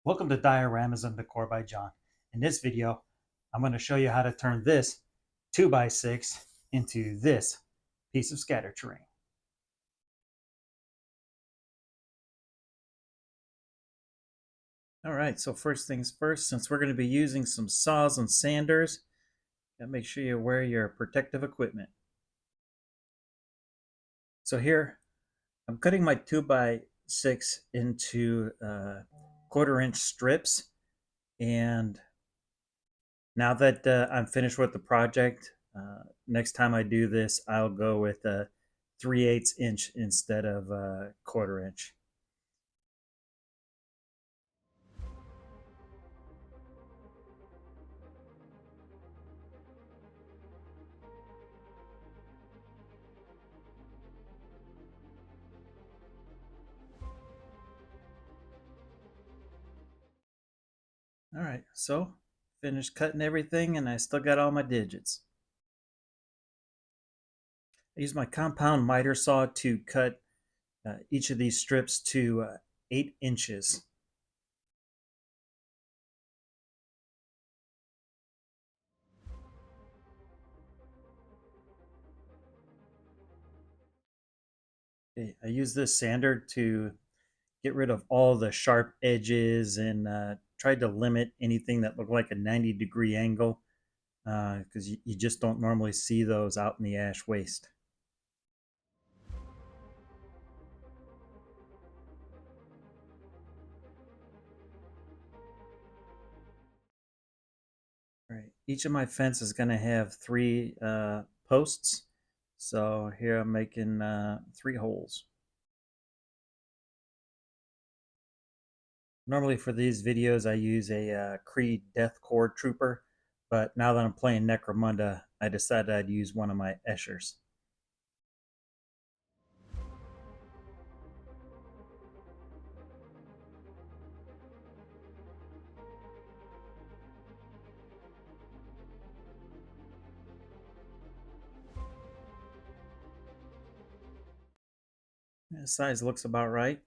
Welcome to Dioramas and Decor by John. In this video, I'm going to show you how to turn this 2x6 into this piece of scatter terrain. All right, so first things first, since we're going to be using some saws and sanders, gotta make sure you wear your protective equipment. So here, I'm cutting my 2x6 into 1/4-inch strips, and now that I'm finished with the project, next time I do this, I'll go with a 3/8 inch instead of a 1/4 inch. All right, so finished cutting everything, and I still got all my digits. I use my compound miter saw to cut each of these strips to 8 inches. Okay, I use this sander to get rid of all the sharp edges and tried to limit anything that looked like a 90-degree angle because you just don't normally see those out in the ash waste. All right, each of my fence is going to have 3 posts. So here I'm making 3 holes. Normally for these videos I use a Cree Deathcore Trooper, but now that I'm playing Necromunda, I decided I'd use one of my Eschers. The size looks about right.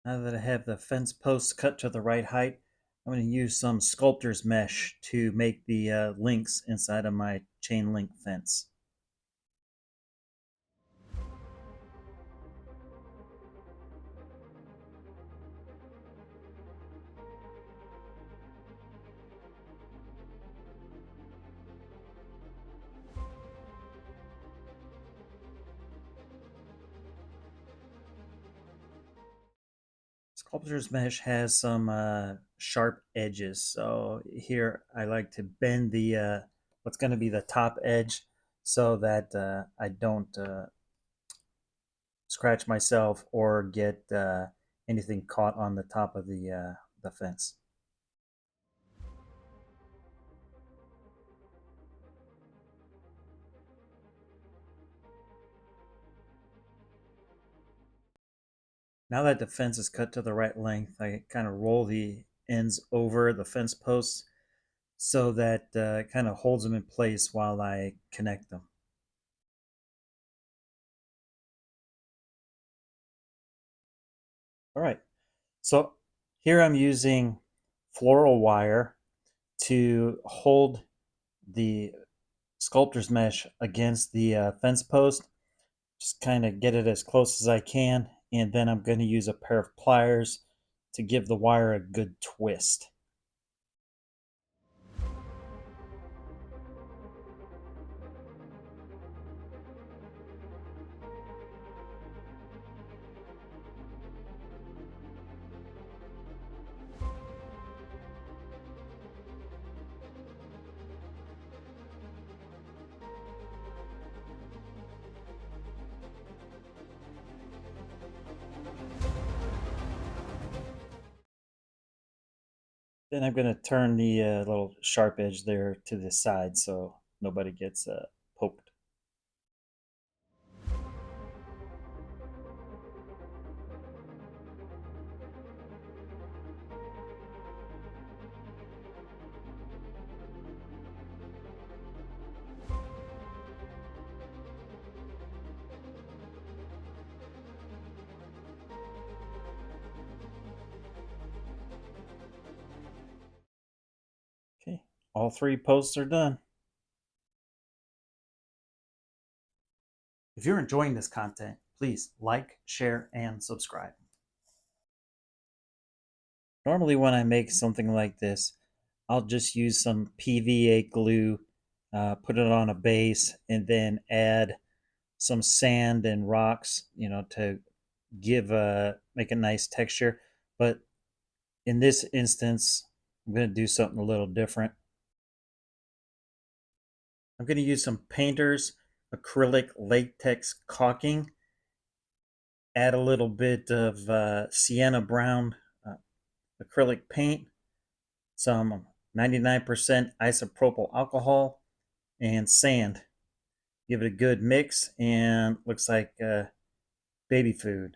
Now that I have the fence posts cut to the right height, I'm going to use some sculptor's mesh to make the links inside of my chain link fence. Sculptor's mesh has some sharp edges, so here I like to bend the what's going to be the top edge so that I don't scratch myself or get anything caught on the top of the fence. Now that the fence is cut to the right length, I kind of roll the ends over the fence posts so that it kind of holds them in place while I connect them. All right, so here I'm using floral wire to hold the sculptor's mesh against the fence post. Just kind of get it as close as I can, and then I'm going to use a pair of pliers to give the wire a good twist. Then I'm going to turn the little sharp edge there to the side so nobody gets poked. all 3 posts are done. If you're enjoying this content, please like, share, and subscribe. Normally when I make something like this, I'll just use some PVA glue, put it on a base, and then add some sand and rocks, to make a nice texture. But in this instance, I'm going to do something a little different. I'm going to use some Painter's acrylic latex caulking, add a little bit of sienna brown acrylic paint, some 99% isopropyl alcohol, and sand. Give it a good mix, and looks like baby food.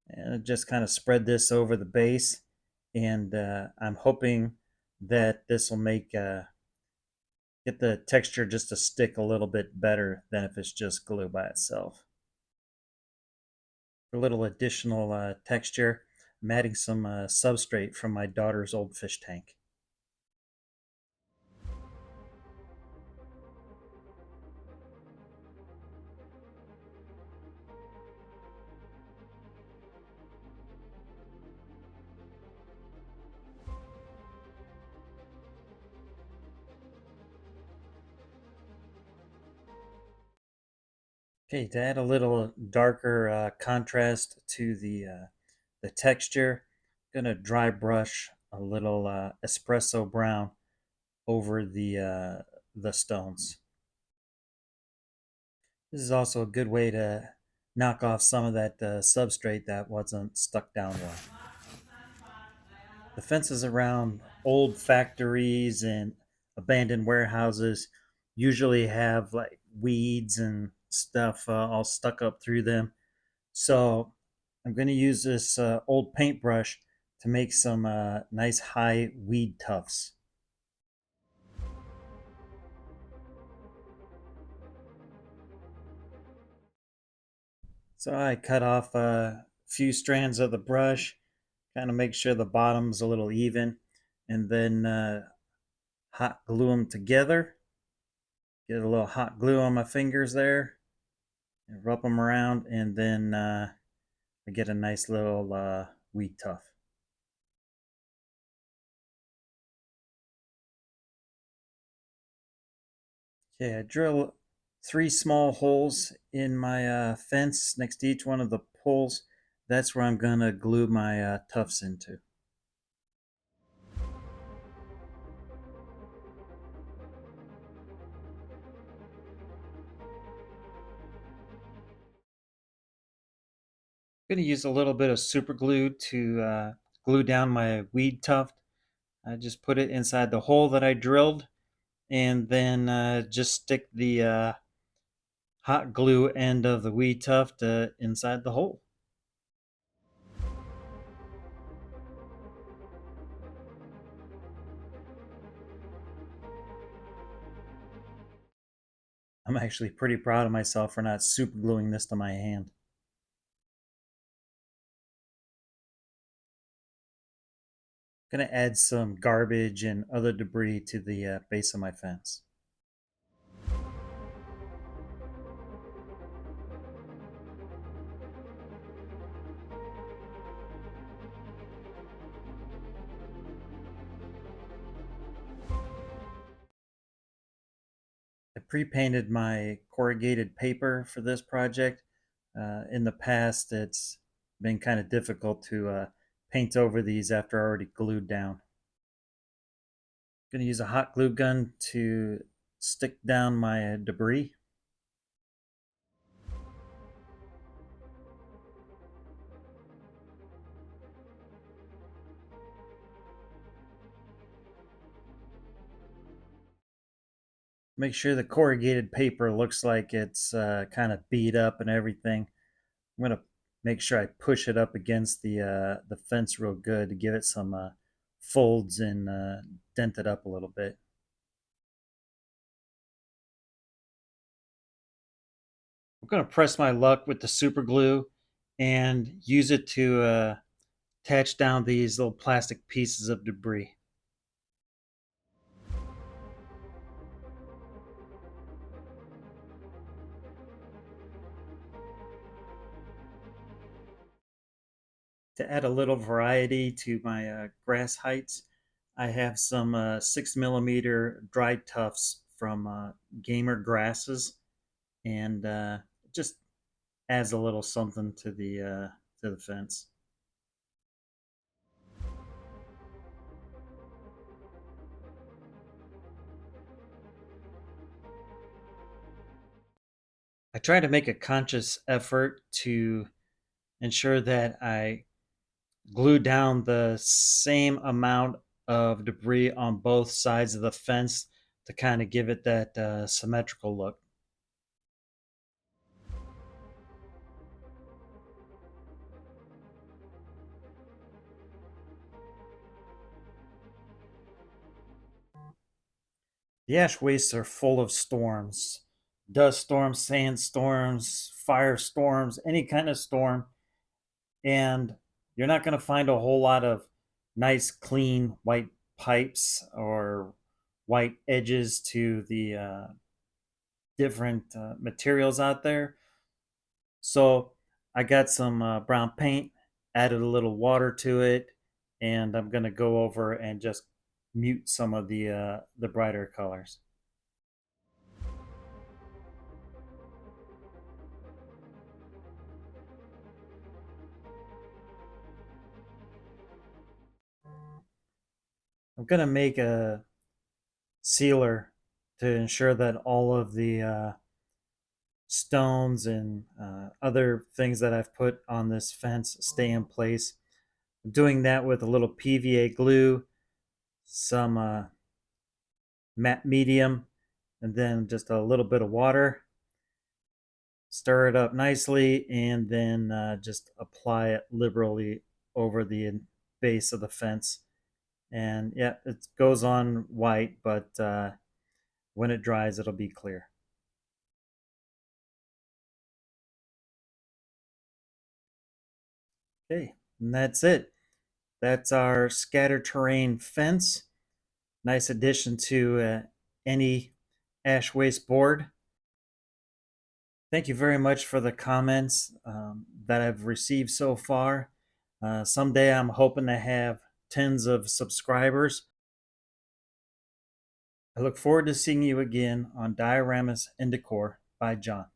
And just kind of spread this over the base, and I'm hoping that this will make get the texture just to stick a little bit better than if it's just glue by itself. For a little additional texture, I'm adding some substrate from my daughter's old fish tank. Okay, to add a little darker contrast to the texture, I'm gonna dry brush a little espresso brown over the stones. This is also a good way to knock off some of that substrate that wasn't stuck down well. The fences around old factories and abandoned warehouses usually have like weeds and stuff all stuck up through them. So I'm going to use this old paintbrush to make some nice high weed tufts. So I cut off a few strands of the brush, kind of make sure the bottom's a little even, and then hot glue them together. Get a little hot glue on my fingers there, and rub them around, and then I get a nice little weed tuft. Okay, I drill 3 small holes in my fence next to each one of the poles. That's where I'm going to glue my tufts into. I'm going to use a little bit of super glue to glue down my weed tuft. I just put it inside the hole that I drilled, and then just stick the hot glue end of the weed tuft inside the hole. I'm actually pretty proud of myself for not super gluing this to my hand. I'm going to add some garbage and other debris to the base of my fence. I pre-painted my corrugated paper for this project. In the past, it's been kind of difficult to paint over these after already glued down. I'm going to use a hot glue gun to stick down my debris. Make sure the corrugated paper looks like it's kind of beat up and everything. I'm going to make sure I push it up against the fence real good to give it some folds and dent it up a little bit. I'm going to press my luck with the super glue and use it to attach down these little plastic pieces of debris. To add a little variety to my grass heights, I have some 6 millimeter dried tufts from Gamer Grasses, and just adds a little something to the fence. I try to make a conscious effort to ensure that I glue down the same amount of debris on both sides of the fence to kind of give it that symmetrical look. The ash wastes are full of storms, dust storms, sandstorms, firestorms, any kind of storm. And you're not going to find a whole lot of nice, clean white pipes or white edges to the different materials out there. So I got some brown paint, added a little water to it, and I'm going to go over and just mute some of the brighter colors. I'm going to make a sealer to ensure that all of the stones and other things that I've put on this fence stay in place. I'm doing that with a little PVA glue, some matte medium, and then just a little bit of water. Stir it up nicely, and then just apply it liberally over the base of the fence. And yeah, it goes on white, but when it dries, it'll be clear. Okay, and that's it. That's our scatter terrain fence. Nice addition to any ash waste board. Thank you very much for the comments that I've received so far. Someday I'm hoping to have tens of subscribers. I look forward to seeing you again on Dioramas and Decor by John.